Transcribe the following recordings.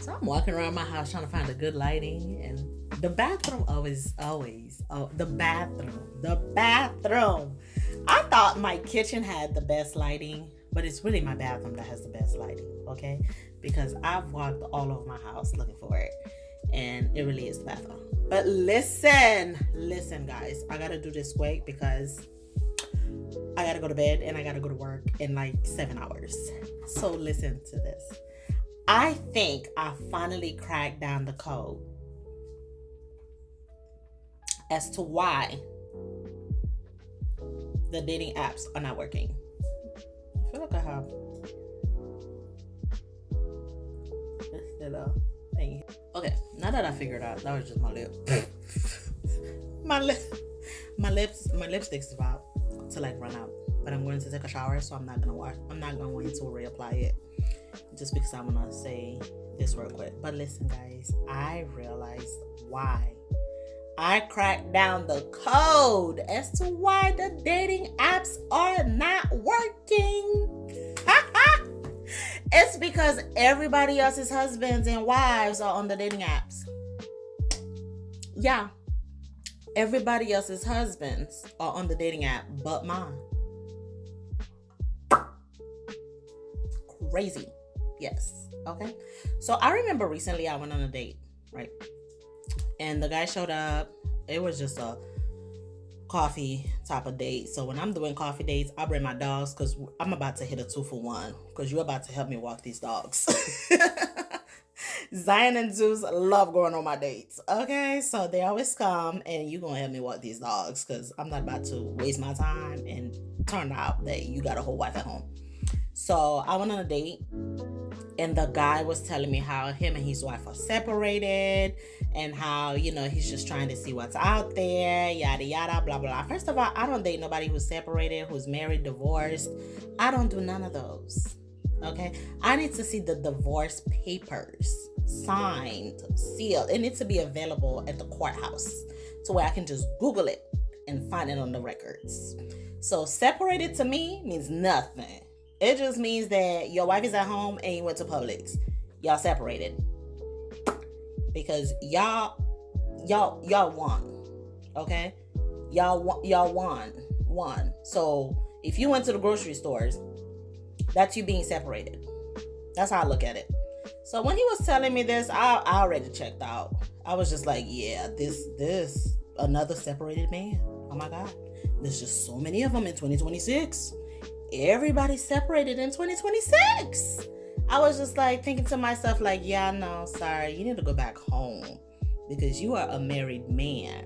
So I'm walking around my house trying to find a good lighting, and the bathroom the bathroom. I thought my kitchen had the best lighting, but it's really my bathroom that has the best lighting, okay? Because I've walked all over my house looking for it, and it really is the bathroom. But listen, guys, I gotta do this quick because I gotta go to bed and I gotta go to work in like 7 hours. So listen to this. I think I finally cracked down the code as to why the dating apps are not working. I feel like I have this little thing. Okay, now that I figured out, that was just my lip. my lipstick's about to like run out, but I'm going to take a shower, so I'm not going to reapply it, just because I want to say this real quick. But listen, guys, I realized why. I cracked down the code as to why the dating apps are not working. It's because everybody else's husbands and wives are on the dating apps. Yeah. Everybody else's husbands are on the dating app but mine. Crazy. Yes. Okay. So I remember recently I went on a date, right? And the guy showed up. It was just a coffee type of date. So when I'm doing coffee dates, I bring my dogs because I'm about to hit a 2-for-1 because you're about to help me walk these dogs. Zion and Zeus love going on my dates. Okay, so they always come and you're going to help me walk these dogs because I'm not about to waste my time and turn out that you got a whole wife at home. So I went on a date and the guy was telling me how him and his wife are separated and how, he's just trying to see what's out there, yada, yada, blah, blah. First of all, I don't date nobody who's separated, who's married, divorced. I don't do none of those. Okay? I need to see the divorce papers signed, sealed. It needs to be available at the courthouse to where I can just Google it and find it on the records. So separated to me means nothing. It just means that your wife is at home and you went to Publix. Y'all separated. Because y'all won. Okay? Y'all won. So if you went to the grocery stores, that's you being separated. That's how I look at it. So when he was telling me this, I already checked out. I was just like, yeah, this another separated man. Oh my God. There's just so many of them in 2026. Everybody's separated in 2026. I was just like thinking to myself, like, yeah, no, sorry, you need to go back home because you are a married man.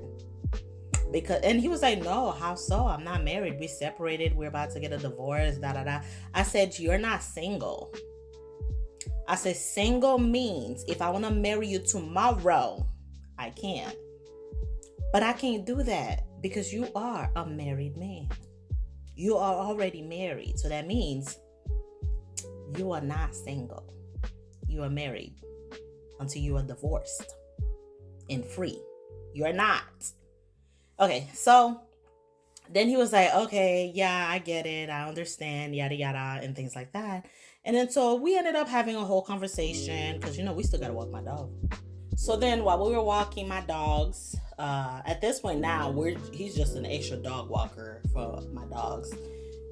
And he was like, no, how so? I'm not married. We separated. We're about to get a divorce. Da da da. I said, you're not single. I said, single means if I want to marry you tomorrow, I can. But I can't do that because you are a married man. You are already married. So that means you are not single. You are married until you are divorced and free. You are not. Okay, so then he was like, okay, yeah, I get it. I understand, yada, yada, and things like that. And then so we ended up having a whole conversation because, we still got to walk my dog. So then while we were walking my dogs, at this point now, he's just an extra dog walker for my dogs.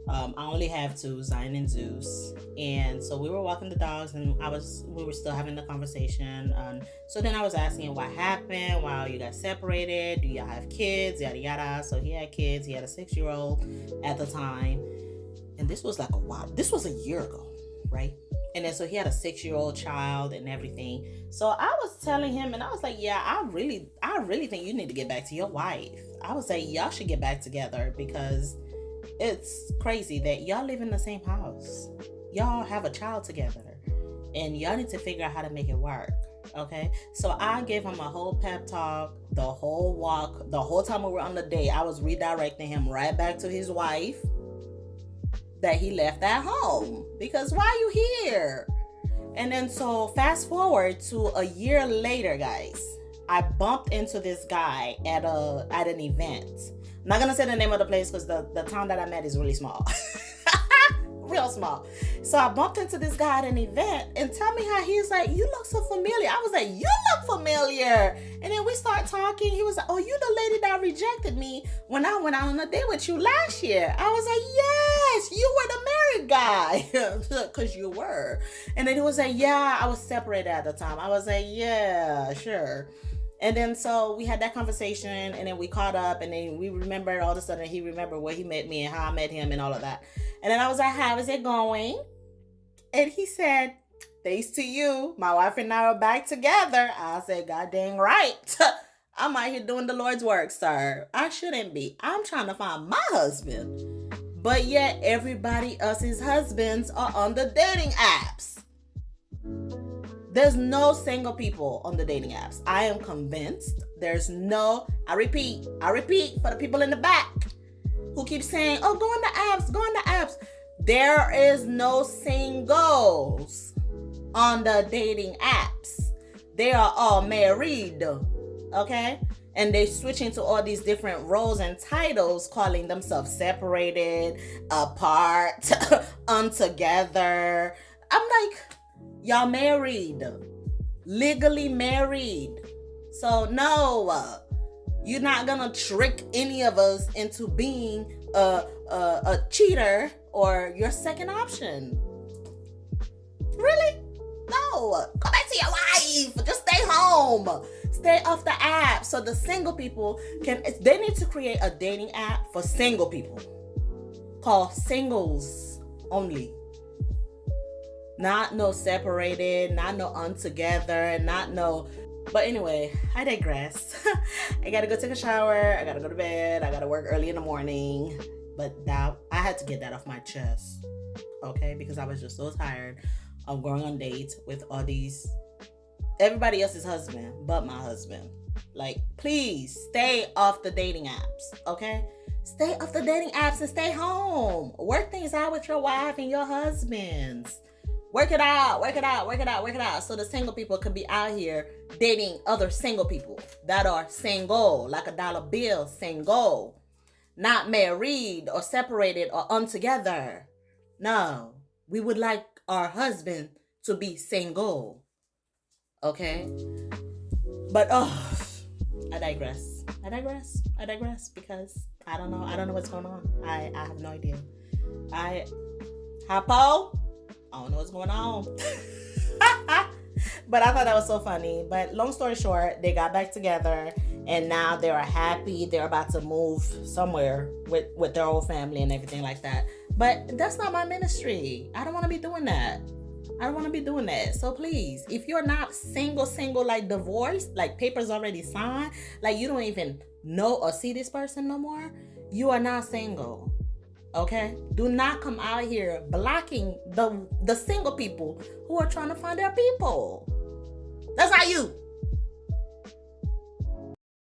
I only have 2, Zion and Zeus. And so we were walking the dogs and we were still having the conversation. So then I was asking what happened, why you got separated, do y'all have kids, yada, yada. So he had kids. He had a 6-year-old at the time. And this was this was a year ago, right? And then so he had a 6-year-old child and everything. So I was telling him and I was like, yeah, I really think you need to get back to your wife. I would say y'all should get back together because it's crazy that y'all live in the same house. Y'all have a child together and y'all need to figure out how to make it work. Okay. So I gave him a whole pep talk, the whole walk, the whole time we were on the date. I was redirecting him right back to his wife that he left at home because why are you here? And then so fast forward to a year later, guys, I bumped into this guy at an event. I'm not gonna say the name of the place because the town that I met is really small. real small. So I bumped into this guy at an event and tell me how he's like, you look so familiar. I was like, you look familiar. And then we start talking. He was like, oh, you the lady that rejected me when I went out on a date with you last year. I was like, yes, you were the married guy. Because you were. And then he was like, yeah, I was separated at the time. I was like, yeah, sure. And then so we had that conversation, and then we caught up, and then we remembered all of a sudden he remembered where he met me and how I met him and all of that. And then I was like, how is it going? And he said, thanks to you, my wife and I are back together. I said, God dang right. I'm out here doing the Lord's work, sir. I shouldn't be. I'm trying to find my husband. But yet everybody else's husbands are on the dating apps. There's no single people on the dating apps. I am convinced there's no, I repeat for the people in the back who keep saying, oh, go on the apps. There is no singles on the dating apps. They are all married, okay? And they switch into all these different roles and titles, calling themselves separated, apart, untogether. I'm like, y'all married, legally married. So no, you're not gonna trick any of us into being a cheater or your second option. Really? No. Go back to your wife. Just stay home. Stay off the app. So the single people they need to create a dating app for single people called Singles Only. Not no separated, not no untogether, not no. But anyway, I digress. I gotta go take a shower. I gotta go to bed. I gotta work early in the morning. But that I had to get that off my chest, okay? Because I was just so tired of going on dates with all these everybody else's husband, but my husband. Like, please stay off the dating apps, okay? Stay off the dating apps and stay home. Work things out with your wife and your husbands. Work it out. So the single people could be out here dating other single people that are single, like a dollar bill, single. Not married or separated or untogether. No, we would like our husband to be single. Okay? But, I digress because I don't know what's going on. I have no idea. Hapo? I don't know what's going on. But I thought that was so funny. But long story short, they got back together and now they're happy. They're about to move somewhere with their whole family and everything like that. But that's not my ministry. I don't want to be doing that. So please, if you're not single, like divorced, like papers already signed, like you don't even know or see this person no more, you are not single. Okay? Do not come out here blocking the single people who are trying to find their people. That's not you.